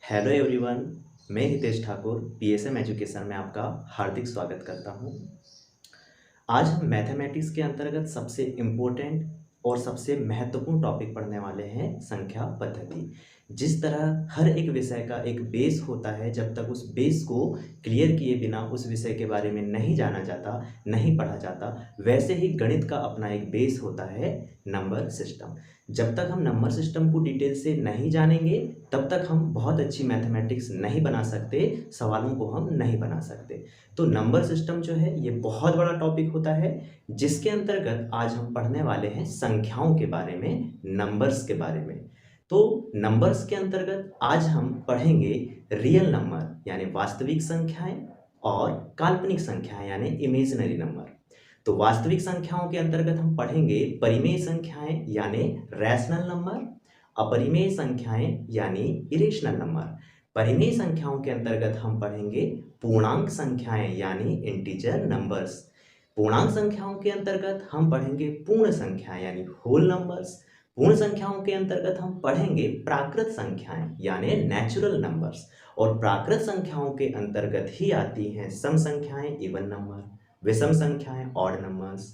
Hello everyone, मैं Hitesh Thakur PSM education में आपका हार्दिक स्वागत करता हूं। आज हम मैथमेटिक्स के अंतर्गत सबसे इम्पोर्टेंट और सबसे महत्वपूर्ण टॉपिक पढ़ने वाले हैं, संख्या पद्धति। जिस तरह हर एक विषय का एक बेस होता है, जब तक उस बेस को क्लियर किए बिना उस विषय के बारे में नहीं जाना जाता, नहीं पढ़ा जाता, वैसे ही गणित का अपना एक बेस होता है, नंबर सिस्टम। जब तक हम नंबर सिस्टम को डिटेल से नहीं जानेंगे, तब तक हम बहुत अच्छी मैथमेटिक्स नहीं बना सकते, सवालों को हम नहीं बना सकते। तो नंबर सिस्टम जो है ये बहुत बड़ा टॉपिक होता है, जिसके अंतर्गत आज हम पढ़ने वाले हैं संख्याओं के बारे में, नंबर्स के बारे में। तो नंबर्स के अंतर्गत आज हम पढ़ेंगे रियल नंबर यानी वास्तविक संख्याएं और काल्पनिक संख्याएं यानी इमेजिनरी नंबर। तो वास्तविक संख्याओं के अंतर्गत हम पढ़ेंगे परिमेय संख्याएं यानी रैशनल नंबर, अपरिमेय संख्याएं यानी इरेशनल नंबर। परिमेय संख्याओं के अंतर्गत हम पढ़ेंगे पूर्णांक संख्याएं यानी इंटीजर नंबर्स। पूर्णांक संख्याओं के अंतर्गत हम पढ़ेंगे पूर्ण संख्याएं यानी होल नंबर्स। पूर्ण संख्याओं के अंतर्गत हम पढ़ेंगे प्राकृत संख्याएं यानी नेचुरल नंबर्स। और प्राकृत संख्याओं के अंतर्गत ही आती हैं सम संख्याएं इवन नंबर, विषम संख्याएं ऑड नंबर्स,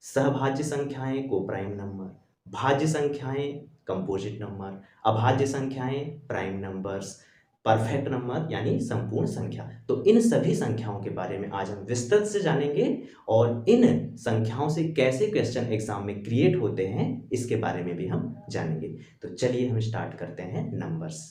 सहभाज्य संख्याएं को प्राइम नंबर, भाज्य संख्याएं कंपोजिट नंबर, अभाज्य संख्याएं प्राइम नंबर्स, परफेक्ट नंबर यानी संपूर्ण संख्या। तो इन सभी संख्याओं के बारे में आज हम विस्तृत से जानेंगे और इन संख्याओं से कैसे क्वेश्चन एग्जाम में क्रिएट होते हैं इसके बारे में भी हम जानेंगे। तो चलिए हम स्टार्ट करते हैं नंबर्स।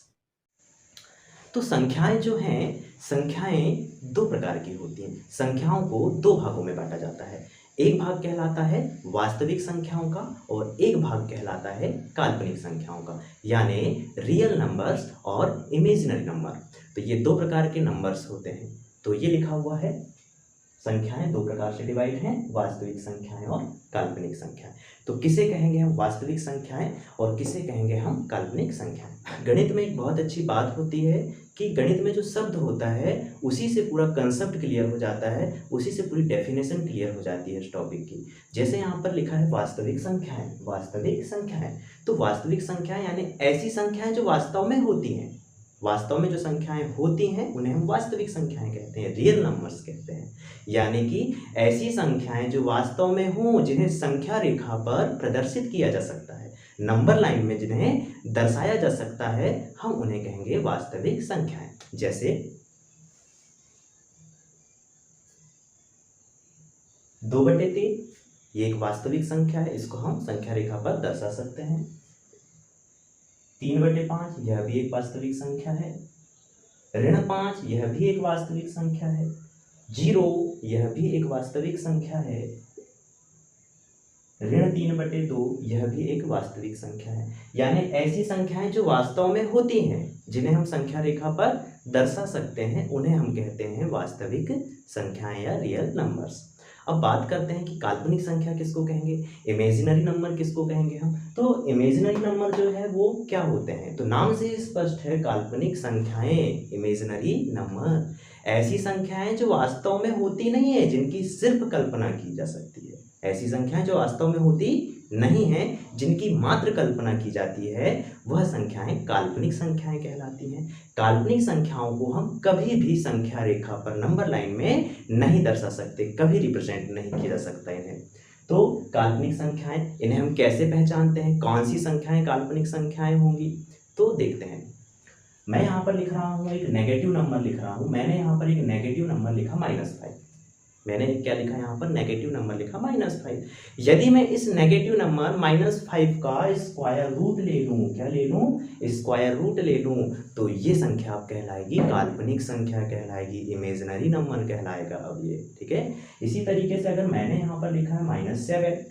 तो संख्याएं जो हैं, संख्याएं दो प्रकार की होती हैं। संख्याओं को दो भागों में बांटा जाता है। एक भाग कहलाता है वास्तविक संख्याओं का और एक भाग कहलाता है काल्पनिक संख्याओं का, यानी रियल नंबर्स और इमेजिनरी नंबर। तो ये दो प्रकार के नंबर्स होते हैं। तो ये लिखा हुआ है, संख्याएं दो प्रकार से डिवाइड हैं, वास्तविक संख्याएं और काल्पनिक संख्याएं। तो किसे कहेंगे हम वास्तविक संख्याएं और किसे कहेंगे हम काल्पनिक संख्याएं। गणित में एक बहुत अच्छी बात होती है कि गणित में जो शब्द होता है उसी से पूरा कंसेप्ट क्लियर हो जाता है, उसी से पूरी डेफिनेशन क्लियर हो जाती है इस टॉपिक की। जैसे यहाँ पर लिखा है वास्तविक संख्याएं, वास्तविक संख्याएं। तो वास्तविक संख्याएं यानी ऐसी संख्याएं जो वास्तव में होती हैं। वास्तव में जो संख्याएं होती हैं उन्हें हम वास्तविक संख्याएं कहते हैं, रियल नंबर्स कहते हैं। यानी कि ऐसी संख्याएं जो वास्तव में हों, जिन्हें संख्या रेखा पर प्रदर्शित किया जा सकता है, नंबर लाइन में जिन्हें दर्शाया जा सकता है, हम उन्हें कहेंगे वास्तविक संख्याएं। जैसे 2/3 ये एक वास्तविक संख्या है, इसको हम संख्या रेखा पर दर्शा सकते हैं। 3/5 यह भी एक वास्तविक संख्या है। ऋण 5 यह भी एक वास्तविक संख्या है। 0 यह भी एक वास्तविक संख्या है। ऋण 3/2 यह भी एक वास्तविक संख्या है। यानी ऐसी संख्याएं जो वास्तव में होती हैं, जिन्हें हम संख्या रेखा पर दर्शा सकते हैं, उन्हें हम कहते हैं वास्तविक संख्याएं या रियल नंबर्स। अब बात करते हैं कि काल्पनिक संख्या किसको कहेंगे, इमेजिनरी नंबर किसको कहेंगे हम। तो इमेजिनरी नंबर जो है वो क्या होते हैं, तो नाम से स्पष्ट है, काल्पनिक संख्याएं, इमेजिनरी नंबर ऐसी संख्याएं जो वास्तव में होती नहीं है, जिनकी सिर्फ कल्पना की जा सकती है। ऐसी संख्याएं जो वास्तव में होती नहीं है, जिनकी मात्र कल्पना की जाती है, वह संख्याएं काल्पनिक संख्याएं कहलाती हैं। काल्पनिक संख्याओं को हम कभी भी संख्या रेखा पर नंबर लाइन में नहीं दर्शा सकते, कभी रिप्रेजेंट नहीं किया जा सकता इन्हें। तो काल्पनिक संख्याएं, इन्हें हम कैसे पहचानते हैं, कौन सी संख्याएं काल्पनिक संख्याएं होंगी, तो देखते हैं। मैं यहाँ पर लिख रहा हूँ एक नेगेटिव नंबर लिख रहा हूँ। मैंने यहाँ पर एक नेगेटिव नंबर लिखा -5। मैंने क्या लिखा यहाँ पर, नेगेटिव नंबर लिखा -5। यदि मैं इस नेगेटिव नंबर -5 का स्क्वायर रूट ले लूँ, क्या ले लूँ, स्क्वायर रूट ले लूँ, तो ये संख्या अब कहलाएगी काल्पनिक संख्या कहलाएगी, इमेजिनरी नंबर कहलाएगा अब ये, ठीक है। इसी तरीके से अगर मैंने यहाँ पर लिखा है -7,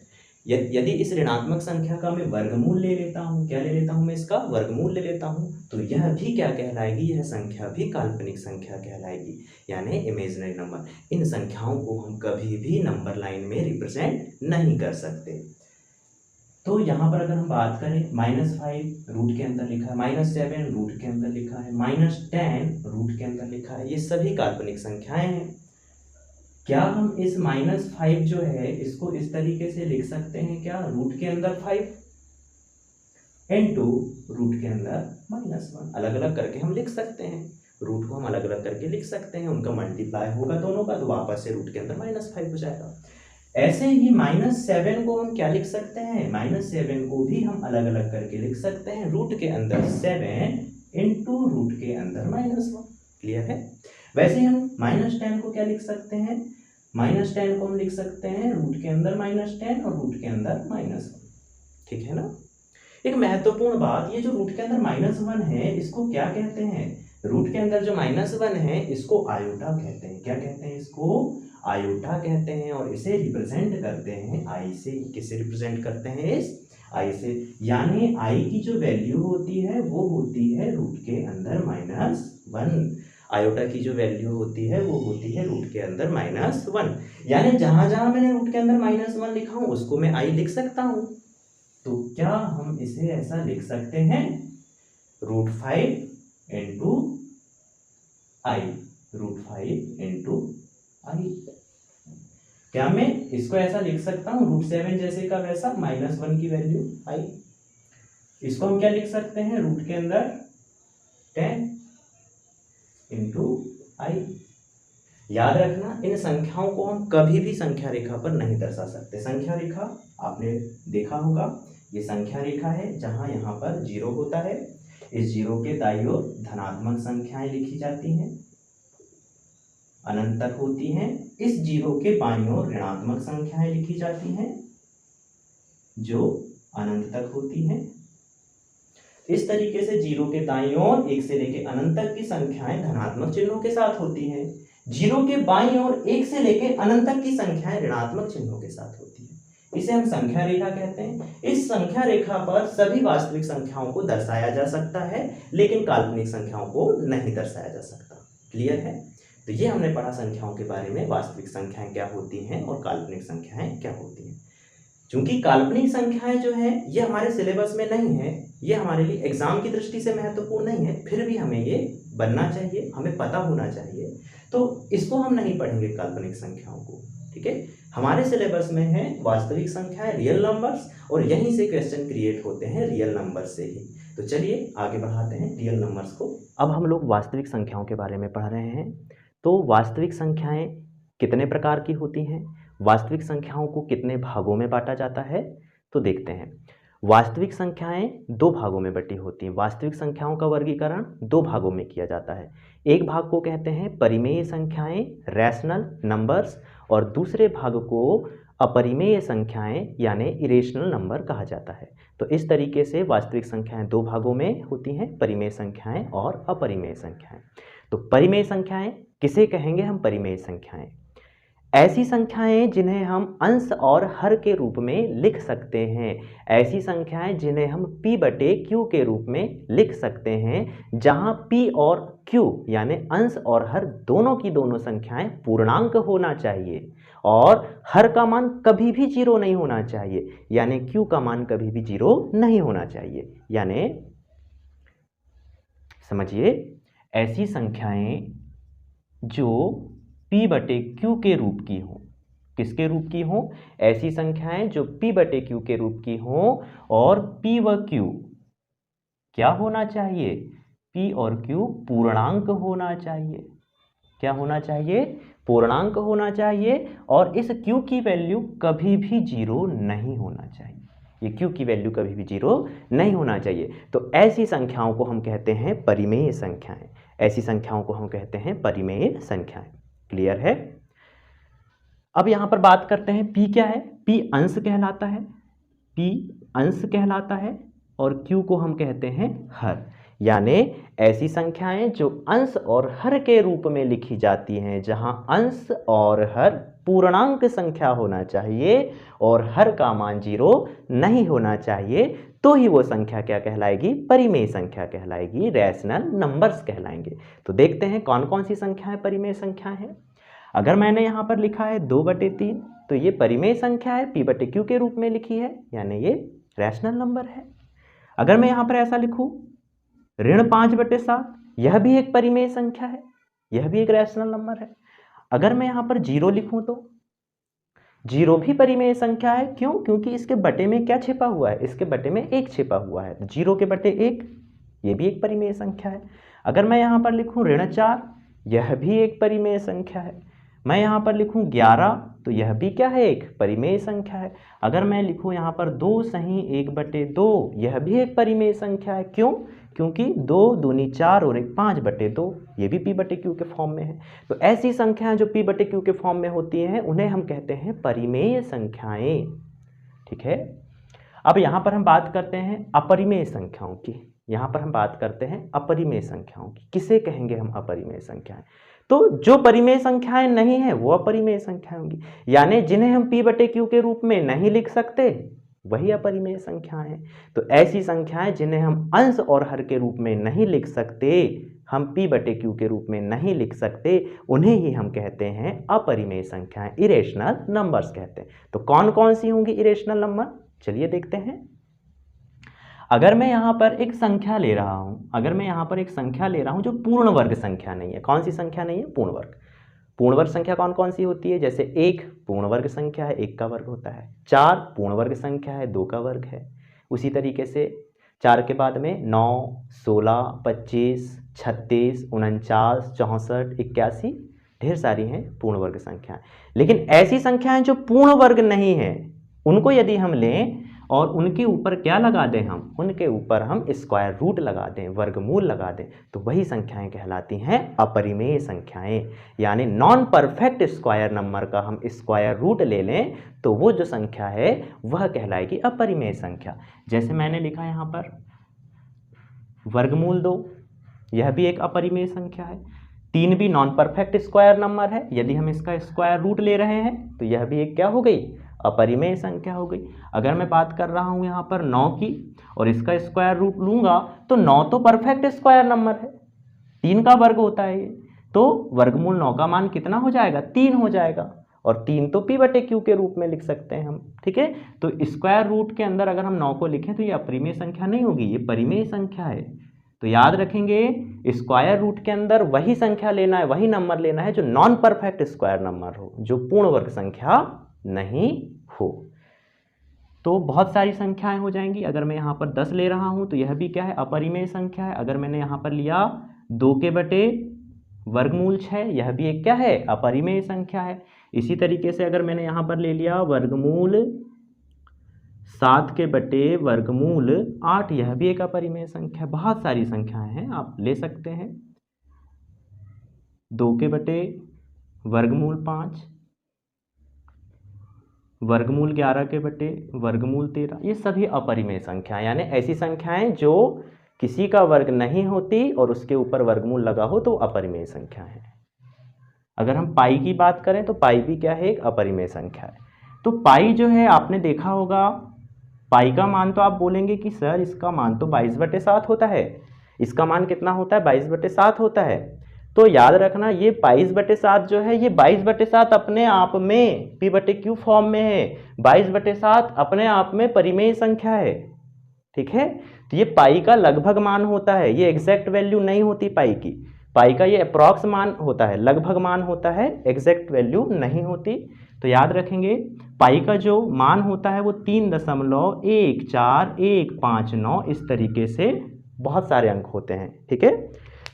यदि इस ऋणात्मक संख्या का मैं वर्गमूल ले लेता हूँ, क्या ले लेता हूँ, मैं इसका वर्गमूल ले लेता हूँ, तो यह भी क्या कहलाएगी, यह संख्या भी काल्पनिक संख्या कहलाएगी, यानी इमेजिनरी नंबर। इन संख्याओं को हम कभी भी नंबर लाइन में रिप्रेजेंट नहीं कर सकते। तो यहाँ पर अगर हम बात करें, -5 रूट के अंदर लिखा है, -7 रूट के अंदर लिखा है, -10 रूट के अंदर लिखा है, ये सभी काल्पनिक संख्याएं हैं। क्या हम इस -5 जो है इसको इस तरीके से लिख सकते हैं, क्या, रूट के अंदर 5 इनटू रूट के अंदर -1। अलग अलग करके हम लिख सकते हैं, रूट को हम अलग अलग करके लिख सकते हैं, उनका मल्टीप्लाई होगा दोनों का तो वापस से रूट के अंदर -5 हो जाएगा। ऐसे ही -7 को हम क्या लिख सकते हैं, -7 को भी हम अलग अलग करके लिख सकते हैं, रूट के अंदर 7 इंटू रूट के अंदर -1। क्लियर है। वैसे हम -10 को क्या लिख सकते हैं, -10 को हम लिख सकते हैं रूट के अंदर -10 और रूट के अंदर -1। ठीक है ना। एक महत्वपूर्ण बात, ये जो रूट के अंदर -1 है इसको क्या कहते हैं, रूट के अंदर जो -1 है इसको आयोटा कहते हैं। क्या कहते हैं इसको, आयोटा कहते हैं। और इसे रिप्रेजेंट करते हैं आई से। किससे रिप्रेजेंट करते हैं, इस आई से। यानी आई की जो वैल्यू होती है वो होती है रूट के अंदर -1। आयोटा की जो वैल्यू होती है वो होती है रूट के अंदर -1। यानी जहां जहां मैंने रूट के अंदर -1 लिखा हूं उसको मैं आई लिख सकता हूं। तो क्या हम इसे ऐसा लिख सकते हैं, √5 इंटू आई, √5 इंटू आई। क्या मैं इसको ऐसा लिख सकता हूं, √7 जैसे का वैसा -1 की वैल्यू आई। इसको हम क्या लिख सकते हैं, रूट के अंदर 10 इंटू आई। याद रखना, इन संख्याओं को हम कभी भी संख्या रेखा पर नहीं दर्शा सकते। संख्या रेखा आपने देखा होगा, ये संख्या रेखा है जहां यहाँ पर 0 होता है। इस 0 के दाईं ओर धनात्मक संख्याएं लिखी जाती हैं, अनंत तक होती हैं। इस 0 के बाईं ओर ऋणात्मक संख्याएं लिखी जाती हैं जो अनंत तक होती हैं। इस तरीके से 0 के दाईं ओर 1 से लेकर अनंत तक की संख्याएं धनात्मक चिन्हों के साथ होती हैं। 0 के बाईं ओर 1 से लेकर अनंत तक की संख्याएं ऋणात्मक चिन्हों के साथ होती हैं। इसे हम संख्या रेखा कहते हैं। इस संख्या रेखा पर सभी वास्तविक संख्याओं को दर्शाया जा सकता है, लेकिन काल्पनिक संख्याओं को नहीं दर्शाया जा सकता। क्लियर है। तो ये हमने पढ़ा संख्याओं के बारे में, वास्तविक संख्याएं क्या होती हैं और काल्पनिक संख्याएं क्या होती हैं। चूंकि काल्पनिक संख्याएं जो हैं ये हमारे सिलेबस में नहीं है, ये हमारे लिए एग्जाम की दृष्टि से महत्वपूर्ण नहीं है, फिर भी हमें ये बनना चाहिए, हमें पता होना चाहिए। तो इसको हम नहीं पढ़ेंगे काल्पनिक संख्याओं को। ठीक है, हमारे सिलेबस में है वास्तविक संख्याएं, रियल नंबर्स, और यहीं से क्वेश्चन क्रिएट होते हैं रियल नंबर से ही। तो चलिए आगे बढ़ाते हैं रियल नंबर्स को। अब हम लोग वास्तविक संख्याओं के बारे में पढ़ रहे हैं। तो वास्तविक संख्याएं कितने प्रकार की होती हैं, वास्तविक संख्याओं को कितने भागों में बांटा जाता है, तो देखते हैं। वास्तविक संख्याएं 2 भागों में बटी होती हैं। वास्तविक संख्याओं का वर्गीकरण 2 भागों में किया जाता है। एक भाग को कहते हैं परिमेय संख्याएं, रैशनल नंबर्स, और दूसरे भाग को अपरिमेय संख्याएं यानी इरेशनल नंबर कहा जाता है। तो इस तरीके से वास्तविक संख्याएं 2 भागों में होती हैं, परिमेय संख्याएं और अपरिमेय संख्याएं। तो परिमेय संख्याएं किसे कहेंगे हम, परिमेय संख्याएं ऐसी संख्याएं जिन्हें हम अंश और हर के रूप में लिख सकते हैं। ऐसी संख्याएं जिन्हें हम p/q के रूप में लिख सकते हैं, जहां p और q यानी अंश और हर दोनों की दोनों संख्याएं पूर्णांक होना चाहिए और हर का मान कभी भी 0 नहीं होना चाहिए, यानी q का मान कभी भी 0 नहीं होना चाहिए। यानी समझिए, ऐसी संख्याएं जो p/q के रूप की हो। किसके रूप की हो, ऐसी संख्याएं जो p/q के रूप की हो, और p व q क्या होना चाहिए, p और q पूर्णांक होना चाहिए। क्या होना चाहिए, पूर्णांक होना चाहिए, और इस q की वैल्यू कभी भी 0 नहीं होना चाहिए। ये q की वैल्यू कभी भी 0 नहीं होना चाहिए। तो ऐसी संख्याओं को हम कहते हैं परिमेय संख्याएं। ऐसी संख्याओं को हम कहते हैं परिमेय संख्याएं। क्लियर है। अब यहां पर बात करते हैं p क्या है। p अंश कहलाता है, p अंश कहलाता है, और q को हम कहते हैं हर। यानी ऐसी संख्याएं जो अंश और हर के रूप में लिखी जाती हैं, जहां अंश और हर पूर्णांक संख्या होना चाहिए और हर का मान 0 नहीं होना चाहिए, तो ही वो संख्या क्या कहलाएगी, परिमेय संख्या कहलाएगी, रैशनल नंबर्स कहलाएंगे। तो देखते हैं कौन कौन सी संख्याएं परिमेय संख्या हैं। अगर मैंने यहाँ पर लिखा है 2/3, तो ये परिमेय संख्या है, p/q के रूप में लिखी है, यानी ये रैशनल नंबर है। अगर मैं यहाँ पर ऐसा लिखूं ऋण 5/7, यह भी एक परिमेय संख्या है, यह भी एक रैशनल नंबर है। अगर मैं यहाँ पर 0 लिखूं तो 0 भी परिमेय संख्या है। क्यों, क्योंकि इसके बटे में क्या छिपा हुआ है, इसके बटे में 1 छिपा हुआ है। 0 के बटे 1 ये भी एक परिमेय संख्या है। अगर मैं यहाँ पर लिखूँ ऋण 4, यह भी एक परिमेय संख्या है। मैं यहाँ पर लिखूँ 11, तो यह भी क्या है, एक परिमेय संख्या है। अगर मैं लिखूँ यहाँ पर 2 सही 1/2, यह भी एक परिमेय संख्या है। क्यों? क्योंकि 2 दूनी 4 और 1 5/2, ये भी p/q के फॉर्म में है। तो ऐसी संख्याएं जो p/q के फॉर्म में होती हैं उन्हें हम कहते हैं परिमेय संख्याएं। ठीक है। अब यहाँ पर हम बात करते हैं अपरिमेय संख्याओं की। यहाँ पर हम बात करते हैं अपरिमेय संख्याओं की। किसे कहेंगे हम अपरिमेय संख्याएं? तो जो परिमेय संख्याएं नहीं है वो अपरिमेय संख्याएं होंगी, यानी जिन्हें हम p/q के रूप में नहीं लिख सकते वही अपरिमेय संख्याएं हैं। तो ऐसी संख्याएं जिन्हें हम अंश और हर के रूप में नहीं लिख सकते, हम p/q के रूप में नहीं लिख सकते, उन्हें ही हम कहते हैं अपरिमेय संख्याएं, इरेशनल नंबर्स कहते हैं। तो कौन कौन सी होंगी इरेशनल नंबर? चलिए देखते हैं। अगर मैं यहाँ पर एक संख्या ले रहा हूँ, जो पूर्ण वर्ग संख्या नहीं है। कौन सी संख्या नहीं है? पूर्ण वर्ग। पूर्ण वर्ग संख्या कौन कौन सी होती है? जैसे 1 पूर्ण वर्ग संख्या है, 1 का वर्ग होता है। 4 पूर्ण वर्ग संख्या है, 2 का वर्ग है। उसी तरीके से 4 के बाद में 9, 16, 25, 36, 49, 64, 81, ढेर सारी हैं पूर्ण वर्ग संख्याएं। लेकिन ऐसी संख्याएं जो पूर्ण वर्ग नहीं है, उनको यदि हम लें और उनके ऊपर क्या लगा दें, हम उनके ऊपर हम स्क्वायर रूट लगा दें, वर्गमूल लगा दें, तो वही संख्याएं कहलाती हैं अपरिमेय संख्याएं। यानी नॉन परफेक्ट स्क्वायर नंबर का हम स्क्वायर रूट ले लें तो वो जो संख्या है वह कहलाएगी अपरिमेय संख्या। जैसे मैंने लिखा यहाँ पर वर्गमूल 2, यह भी एक अपरिमेय संख्या है। 3 भी नॉन परफेक्ट स्क्वायर नंबर है, यदि हम इसका स्क्वायर रूट ले रहे हैं तो यह भी एक क्या हो गई, अपरिमेय संख्या हो गई। अगर मैं बात कर रहा हूं यहाँ पर 9 की और इसका स्क्वायर रूट लूंगा तो 9 तो परफेक्ट स्क्वायर नंबर है, 3 का वर्ग होता है ये, तो वर्गमूल 9 का मान कितना हो जाएगा, 3 हो जाएगा। और 3 तो p/q के रूप में लिख सकते हैं हम। ठीक है। तो स्क्वायर रूट के अंदर अगर हम 9 को लिखें तो ये अपरिमेय संख्या नहीं होगी, ये परिमेय संख्या है। तो याद रखेंगे स्क्वायर रूट के अंदर वही संख्या लेना है, वही नंबर लेना है जो नॉन परफेक्ट स्क्वायर नंबर हो, जो पूर्ण वर्ग संख्या नहीं हो। तो बहुत सारी संख्याएं हो जाएंगी। अगर मैं यहाँ पर 10 ले रहा हूं तो यह भी क्या है, अपरिमेय संख्या है। अगर मैंने यहाँ पर लिया 2 के बटे वर्गमूल 6, यह भी एक क्या है, अपरिमेय संख्या है। इसी तरीके से अगर मैंने यहाँ पर ले लिया वर्गमूल 7 के बटे वर्गमूल 8, यह भी एक अपरिमेय संख्या है। बहुत सारी संख्याएं हैं, आप ले सकते हैं। 2 के बटे वर्गमूल 5, वर्गमूल 11 के बटे वर्गमूल 13, ये सभी अपरिमेय संख्याएं, यानी ऐसी संख्याएं जो किसी का वर्ग नहीं होती और उसके ऊपर वर्गमूल लगा हो तो अपरिमेय संख्या है। अगर हम पाई की बात करें तो पाई भी क्या है, एक अपरिमेय संख्या है। तो पाई जो है आपने देखा होगा, पाई का मान तो आप बोलेंगे कि सर इसका मान तो 22/7 होता है। इसका मान कितना होता है, 22/7 होता है। तो याद रखना ये 22/7 जो है, ये 22/7 अपने आप में p/q फॉर्म में है। 22/7 अपने आप में परिमेय संख्या है। ठीक है। तो ये पाई का लगभग मान होता है, ये एग्जैक्ट वैल्यू नहीं होती पाई की। पाई का ये अप्रॉक्स मान होता है, लगभग मान होता है, एग्जैक्ट वैल्यू नहीं होती। तो याद रखेंगे पाई का जो मान होता है वो 3.14159, इस तरीके से बहुत सारे अंक होते हैं। ठीक है।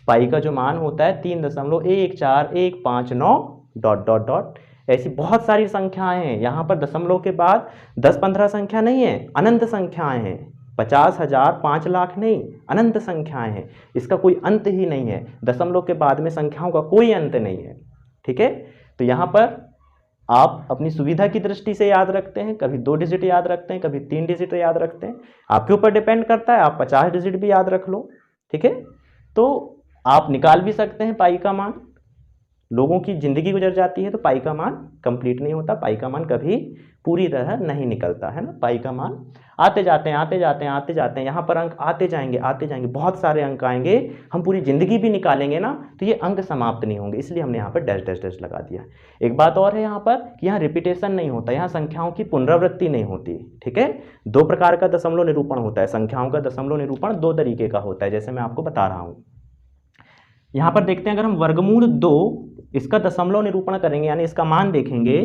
पाई का जो मान होता है 3.14159 ... ऐसी बहुत सारी संख्याएं हैं। यहाँ पर दशमलव के बाद 10-15 संख्या नहीं है, अनंत संख्याएं हैं। 50,000, 5 लाख नहीं, अनंत संख्याएं हैं। इसका कोई अंत ही नहीं है। दशमलव के बाद में संख्याओं का कोई अंत नहीं है। ठीक है। तो यहाँ पर आप अपनी सुविधा की दृष्टि से याद रखते हैं, कभी 2 डिजिट याद रखते हैं, कभी 3 डिजिट याद रखते हैं, आपके ऊपर डिपेंड करता है। आप 50 डिजिट भी याद रख लो। ठीक है। तो आप निकाल भी सकते हैं पाई का मान। लोगों की जिंदगी गुजर जाती है तो पाई का मान कंप्लीट नहीं होता, पाई का मान कभी पूरी तरह नहीं निकलता है ना। पाई का मान आते जाते हैं, आते जाते हैं, आते जाते हैं, यहाँ पर अंक आते जाएंगे, आते जाएंगे, बहुत सारे अंक आएंगे। हम पूरी जिंदगी भी निकालेंगे ना तो ये अंक समाप्त नहीं होंगे, इसलिए हमने यहाँ पर डैश डैश डैश लगा दिया। एक बात और है यहाँ पर कि यहाँ रिपीटेशन नहीं होता, यहाँ संख्याओं की पुनरावृत्ति नहीं होती। ठीक है। 2 प्रकार का दशमलव निरूपण होता है। संख्याओं का दशमलव निरूपण 2 तरीके का होता है, जैसे मैं आपको बता रहा हूँ। यहाँ पर देखते हैं, अगर हम वर्गमूल 2 इसका दशमलव निरूपण करेंगे, यानी इसका मान देखेंगे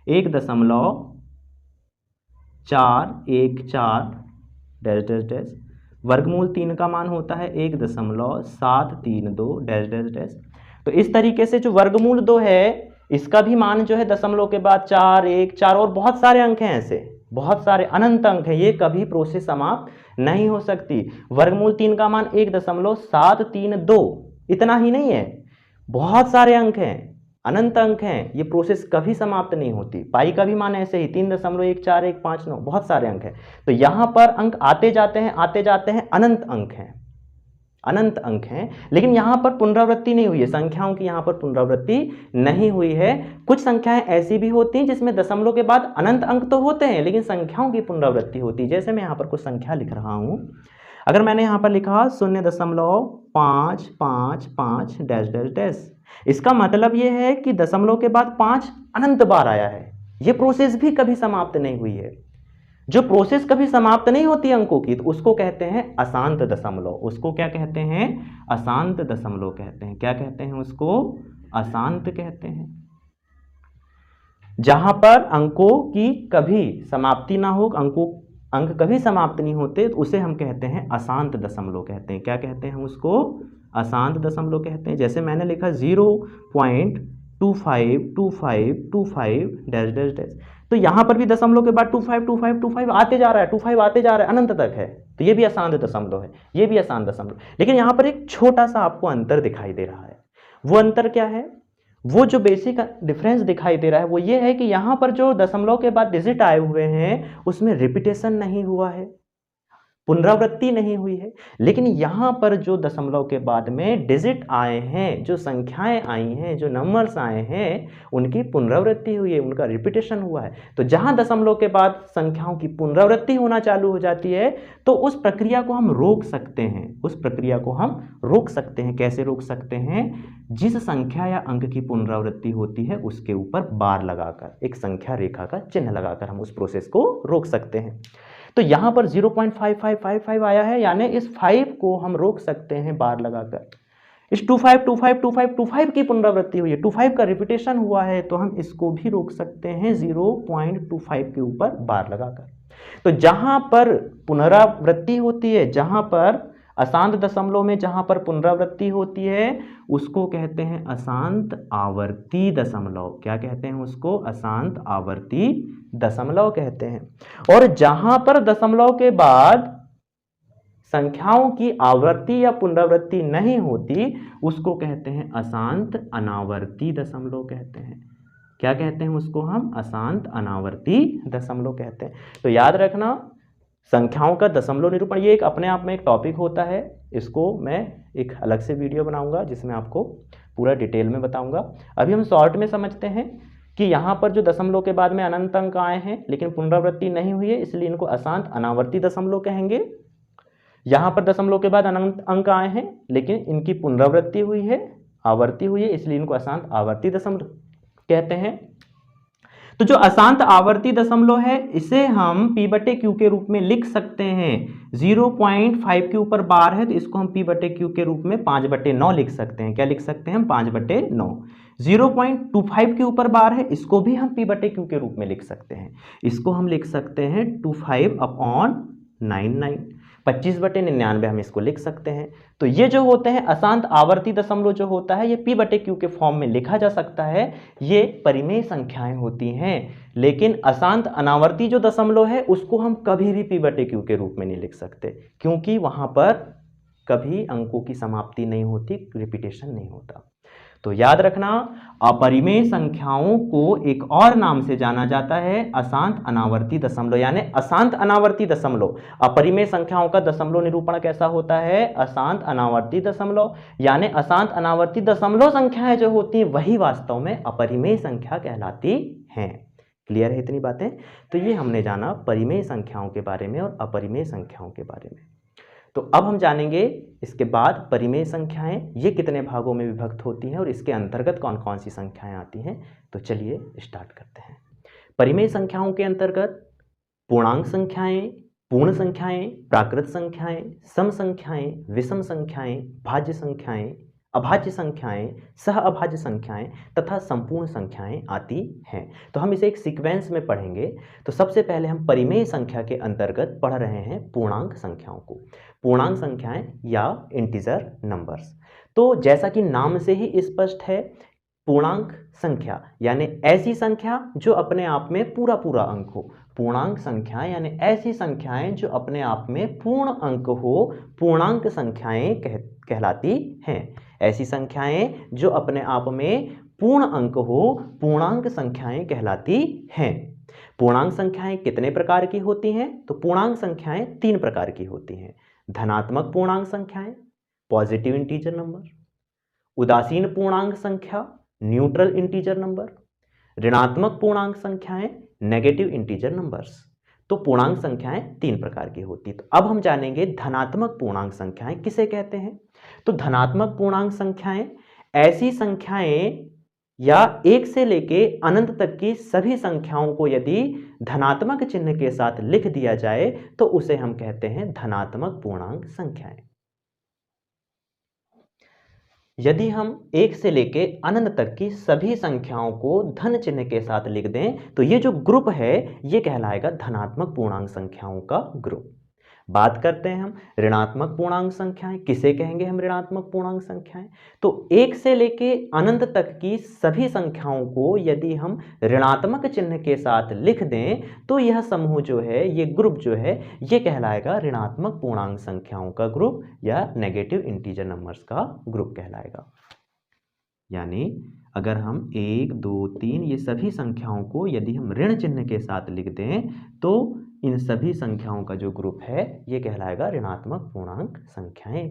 1.414 ... वर्गमूल 3 का मान होता है 1.732 डैश डैश डैश। तो इस तरीके से जो वर्गमूल 2 है इसका भी मान जो है दशमलव के बाद 4, 1, 4 और बहुत सारे अंक हैं, ऐसे बहुत सारे अनंत अंक हैं, ये कभी प्रोसेस समाप्त नहीं हो सकती। वर्गमूल 3 का मान 1.732, इतना ही नहीं है, बहुत सारे अंक हैं, अनंत अंक हैं, ये प्रोसेस कभी समाप्त नहीं होती। पाई का भी मान ऐसे ही 3.14159, बहुत सारे अंक हैं। तो यहां पर अंक आते जाते हैं आते जाते हैं, अनंत अंक हैं, अनंत अंक हैं, लेकिन यहां पर पुनरावृत्ति नहीं हुई है, संख्याओं की यहां पर पुनरावृत्ति नहीं हुई है। कुछ संख्याएं ऐसी भी होती हैं जिसमें दशमलव के बाद अनंत अंक तो होते हैं लेकिन संख्याओं की पुनरावृत्ति होती है। जैसे मैं यहां पर कुछ संख्या लिख रहा हूं, अगर मैंने यहां पर लिखा 0.555 डैश डैश डैश, इसका मतलब यह है कि दशमलव के बाद 5 अनंत बार आया है। यह प्रोसेस भी कभी समाप्त नहीं हुई है। जो प्रोसेस कभी समाप्त नहीं होती अंकों की, तो उसको कहते हैं अशांत दशमलव। उसको क्या कहते हैं? अशांत दशमलव कहते हैं। क्या कहते हैं उसको? अशांत कहते हैं। जहां पर अंकों की कभी समाप्ति ना हो, अंक कभी समाप्त नहीं होते, तो उसे हम कहते हैं अशांत दशमलव कहते हैं। क्या कहते हैं हम उसको? अशांत दशमलव कहते हैं। जैसे मैंने लिखा 0.252525 डैश डैश डैश, तो यहां पर भी दशमलव के बाद 252525 आते जा रहा है, 25 आते जा रहा है, अनंत तक है, तो ये भी अशांत दशमलव है, ये भी अशांत दशमलव। लेकिन यहां पर एक छोटा सा आपको अंतर दिखाई दे रहा है। वो अंतर क्या है? वो जो बेसिक डिफरेंस दिखाई दे रहा है वो ये है कि यहां पर जो दशमलव के बाद डिजिट आए हुए हैं उसमें रिपीटेशन नहीं हुआ है, पुनरावृत्ति नहीं हुई है। लेकिन यहां पर जो दशमलव के बाद में डिजिट आए हैं, जो संख्याएं आई हैं, जो नंबर्स आए हैं, उनकी पुनरावृत्ति हुई है, उनका रिपीटेशन हुआ है। तो जहां दशमलव के बाद संख्याओं की पुनरावृत्ति होना चालू हो जाती है तो उस प्रक्रिया को हम रोक सकते हैं। उस प्रक्रिया को हम रोक सकते हैं। कैसे रोक सकते हैं? जिस संख्या या अंक की पुनरावृत्ति होती है उसके ऊपर बार लगाकर, एक संख्या रेखा का चिन्ह लगाकर हम उस प्रोसेस को रोक सकते हैं। तो यहां पर 0.5555 आया है, यानी इस 5 को हम रोक सकते हैं बार लगाकर। इस 25252525 की पुनरावृत्ति हुई है, 25 का रिपीटेशन हुआ है, तो हम इसको भी रोक सकते हैं 0.25 के ऊपर बार लगाकर। तो जहां पर पुनरावृत्ति होती है, जहां पर अशांत दशमलव में जहां पर पुनरावृत्ति होती है उसको कहते हैं अशांत आवर्ती दशमलव। क्या कहते हैं उसको? अशांत आवर्ती दशमलव कहते हैं। और जहां पर दशमलव के बाद संख्याओं की आवर्ती या पुनरावृत्ति नहीं होती उसको कहते हैं अशांत अनावर्ती दशमलव कहते हैं। क्या कहते हैं उसको हम? अशांत अनावर्ती दशमलव कहते हैं। तो याद रखना, संख्याओं का दशमलव निरूपण ये एक अपने आप में एक टॉपिक होता है। इसको मैं एक अलग से वीडियो बनाऊंगा जिसमें आपको पूरा डिटेल में बताऊंगा। अभी हम शॉर्ट में समझते हैं कि यहाँ पर जो दशमलव के बाद में अनंत अंक आए हैं लेकिन पुनरावृत्ति नहीं हुई है, इसलिए इनको अशांत अनावर्ती दशमलव कहेंगे। यहाँ पर दशमलव के बाद अनंत अंक आए हैं लेकिन इनकी पुनरावृत्ति हुई है, आवर्ती हुई है, इसलिए इनको अशांत आवर्ती दशमलव कहते हैं। तो जो अशांत आवर्ती दशमलव है इसे हम P/Q के रूप में लिख सकते हैं। 0.5 के ऊपर बार है तो इसको हम P/Q के रूप में 5/9 लिख सकते हैं। क्या लिख सकते हैं हम? 5/9। 0.25 के ऊपर बार है, इसको भी हम P/Q के रूप में लिख सकते हैं। इसको हम लिख सकते हैं 25/99, 25/99 हम इसको लिख सकते हैं। तो ये जो होते हैं अशांत आवर्ती दशमलव जो होता है ये P/Q के फॉर्म में लिखा जा सकता है। ये परिमेय संख्याएं होती हैं, लेकिन अशांत अनावर्ती जो दशमलव है उसको हम कभी भी P/Q के रूप में नहीं लिख सकते, क्योंकि वहां पर कभी अंकों की समाप्ति नहीं होती, रिपीटेशन नहीं होता। तो याद रखना, अपरिमेय संख्याओं को एक और नाम से जाना जाता है अशांत अनावर्ती दशमलव, यानी अशांत अनावर्ती दशमलव। अपरिमेय संख्याओं का दशमलव निरूपण कैसा होता है? अशांत अनावर्ती दशमलव। यानी अशांत अनावर्ती दशमलव संख्याएं जो होती हैं वही वास्तव में अपरिमेय संख्या कहलाती हैं। क्लियर है इतनी बातें? तो ये हमने जाना परिमेय संख्याओं के बारे में और अपरिमेय संख्याओं के बारे में। तो अब हम जानेंगे इसके बाद परिमेय संख्याएं ये कितने भागों में विभक्त होती हैं और इसके अंतर्गत कौन कौन सी संख्याएं आती हैं। तो चलिए स्टार्ट करते हैं। परिमेय संख्याओं के अंतर्गत पूर्णांक संख्याएं, पूर्ण संख्याएं, प्राकृत संख्याएं, सम संख्याएं, विषम संख्याएं, भाज्य संख्याएं अभाज्य संख्याएं, सह अभाज्य संख्याएं तथा संपूर्ण संख्याएं आती हैं। तो हम इसे एक सीक्वेंस में पढ़ेंगे। तो सबसे पहले हम परिमेय संख्या के अंतर्गत पढ़ रहे हैं पूर्णांक संख्याओं को, पूर्णांक संख्याएं या इंटीजर नंबर्स। तो जैसा कि नाम से ही स्पष्ट है, पूर्णांक संख्या यानी ऐसी संख्या जो अपने आप में पूरा पूरा अंक हो। पूर्णांक संख्या यानी ऐसी संख्याएं जो अपने आप में पूर्ण अंक हो, पूर्णांक संख्याएं कहलाती हैं। ऐसी संख्याएं जो अपने आप में पूर्ण अंक हो, पूर्णांक संख्याएं कहलाती हैं। पूर्णांक संख्याएं कितने प्रकार की होती हैं? तो पूर्णांक संख्याएं 3 प्रकार की होती हैं। धनात्मक पूर्णांक संख्याएं, पॉजिटिव इंटीजर नंबर, उदासीन पूर्णांक संख्या, न्यूट्रल इंटीजर नंबर, ऋणात्मक पूर्णांक संख्याएं, नेगेटिव इंटीजर नंबर्स। तो पूर्णांक संख्याएं 3 प्रकार की होती है। तो अब हम जानेंगे धनात्मक पूर्णांक संख्याएं किसे कहते हैं। तो धनात्मक पूर्णांक संख्याएं ऐसी संख्याएं या 1 से लेके अनंत तक की सभी संख्याओं को यदि धनात्मक चिन्ह के साथ लिख दिया जाए तो उसे हम कहते हैं धनात्मक पूर्णांक संख्याएं। यदि हम 1 से लेके अनंत तक की सभी संख्याओं को धन चिन्ह के साथ लिख दें तो ये जो ग्रुप है ये कहलाएगा धनात्मक पूर्णांक संख्याओं का ग्रुप। बात करते हैं हम ऋणात्मक पूर्णांक संख्याएं, किसे कहेंगे हम ऋणात्मक पूर्णांक संख्याएं। तो 1 से लेके अनंत तक की सभी संख्याओं को यदि हम ऋणात्मक चिन्ह के साथ लिख दें तो यह समूह जो है, ये ग्रुप जो है, ये कहलाएगा ऋणात्मक पूर्णांक संख्याओं का ग्रुप या नेगेटिव इंटीजर नंबर्स का ग्रुप कहलाएगा। यानी अगर हम 1, 2, 3 ये सभी संख्याओं को यदि हम ऋण चिन्ह के साथ लिख दें तो इन सभी संख्याओं का जो ग्रुप है ये कहलाएगा ऋणात्मक पूर्णांक संख्याएं।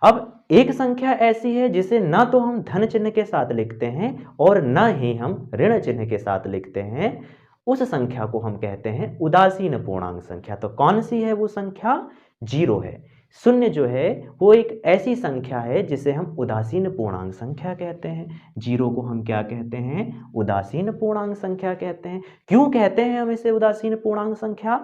अब एक संख्या ऐसी है जिसे ना तो हम धन चिन्ह के साथ लिखते हैं और ना ही हम ऋण चिन्ह के साथ लिखते हैं, उस संख्या को हम कहते हैं उदासीन पूर्णांक संख्या। तो कौन सी है वो संख्या? 0 है। शून्य जो है वो एक ऐसी संख्या है जिसे हम उदासीन पूर्णांक संख्या कहते हैं। 0 को हम क्या कहते हैं? उदासीन पूर्णांक संख्या कहते हैं। क्यों कहते हैं हम इसे उदासीन पूर्णांक संख्या?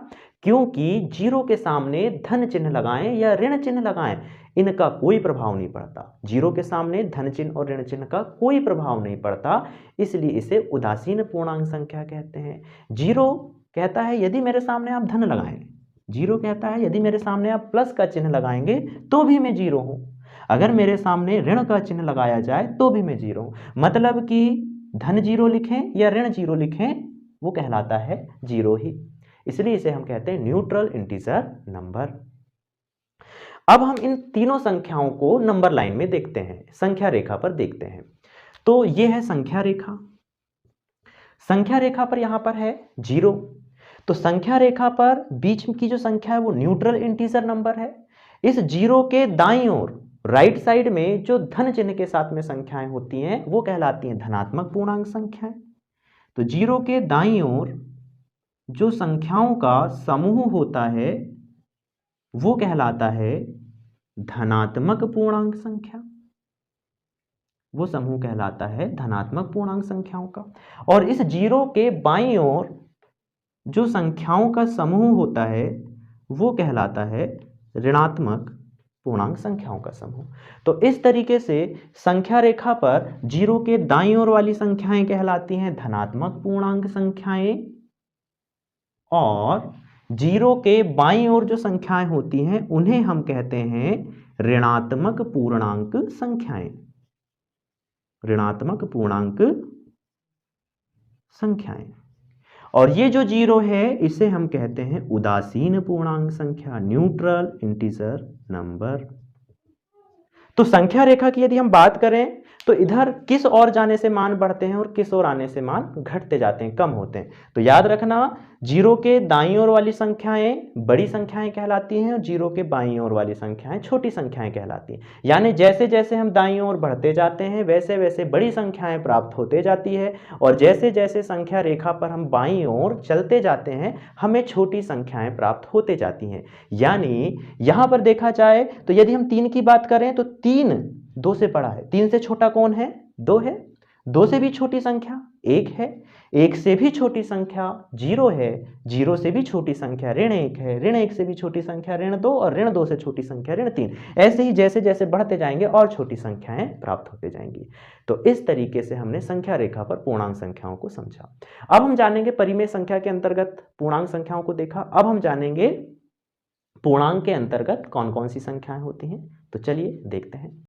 क्योंकि 0 के सामने धन चिन्ह लगाएं या ऋण चिन्ह लगाएं, इनका कोई प्रभाव नहीं पड़ता। 0 के सामने धन चिन्ह और ऋण चिन्ह का कोई प्रभाव नहीं पड़ता, इसलिए इसे उदासीन पूर्णांक संख्या कहते हैं। 0 कहता है यदि मेरे सामने आप धन लगाएं, 0 कहता है यदि मेरे सामने आप प्लस का चिन्ह लगाएंगे तो भी मैं 0 हूं, अगर मेरे सामने ऋण का चिन्ह लगाया जाए तो भी मैं 0 हूं। मतलब कि धन 0 लिखें या ऋण 0 लिखें वो कहलाता है 0 ही, इसलिए इसे हम कहते हैं न्यूट्रल इंटीजर नंबर। अब हम इन तीनों संख्याओं को नंबर लाइन में देखते हैं, संख्या रेखा पर देखते हैं। तो ये है संख्या रेखा। संख्या रेखा पर यहां पर है 0। तो संख्या रेखा पर बीच की जो संख्या है वो न्यूट्रल इंटीजर नंबर है। इस 0 के दाईं ओर राइट साइड में जो धन चिन्ह के साथ में संख्याएं होती हैं वो कहलाती हैं धनात्मक पूर्णांक संख्याएं। तो 0 के दाईं ओर जो संख्याओं का समूह होता है वो कहलाता है धनात्मक पूर्णांक संख्या, वो समूह कहलाता है धनात्मक पूर्णांक संख्याओं का। और इस 0 के बाईं ओर जो संख्याओं का समूह होता है वो कहलाता है ऋणात्मक पूर्णांक संख्याओं का समूह। तो इस तरीके से संख्या रेखा पर 0 के दाईं ओर वाली संख्याएं कहलाती हैं धनात्मक पूर्णांक संख्याएं और 0 के बाईं ओर जो संख्याएं होती हैं उन्हें हम कहते हैं ऋणात्मक पूर्णांक संख्याएं, ऋणात्मक पूर्णांक संख्याएं। और ये जो 0 है इसे हम कहते हैं उदासीन पूर्णांक संख्या, न्यूट्रल इंटीजर नंबर। तो संख्या रेखा की यदि हम बात करें तो इधर किस ओर जाने से मान बढ़ते हैं और किस ओर आने से मान घटते जाते हैं, कम होते हैं। तो याद रखना 0 के दाईं ओर वाली संख्याएं बड़ी संख्याएं कहलाती हैं और 0 के बाईं ओर वाली संख्याएं छोटी संख्याएं कहलाती हैं। यानी जैसे जैसे हम दाईं ओर बढ़ते जाते हैं वैसे वैसे बड़ी संख्याएं प्राप्त होते जाती है और जैसे जैसे संख्या रेखा पर हम बाईं ओर चलते जाते हैं हमें छोटी संख्याएं प्राप्त होते जाती हैं। यानी यहां पर देखा जाए तो यदि हम 3 की बात करें तो 3 2 से बड़ा है, 3 से छोटा कौन है? 2 है। 2 से भी छोटी संख्या 1 है, 1 से भी छोटी संख्या 0 है, 0 से भी छोटी संख्या ऋण 1 है, ऋण 1 से भी छोटी संख्या ऋण 2 और ऋण 2 से छोटी संख्या ऋण 3। ऐसे ही जैसे जैसे बढ़ते जाएंगे और छोटी संख्याएं प्राप्त होते जाएंगी। तो इस तरीके से हमने संख्या रेखा पर पूर्णांक संख्याओं को समझा। अब हम जानेंगे परिमेय संख्या के अंतर्गत पूर्णांक संख्याओं को देखा, अब हम जानेंगे पूर्णांक के अंतर्गत कौन कौन सी संख्याएं होती हैं। तो चलिए देखते हैं।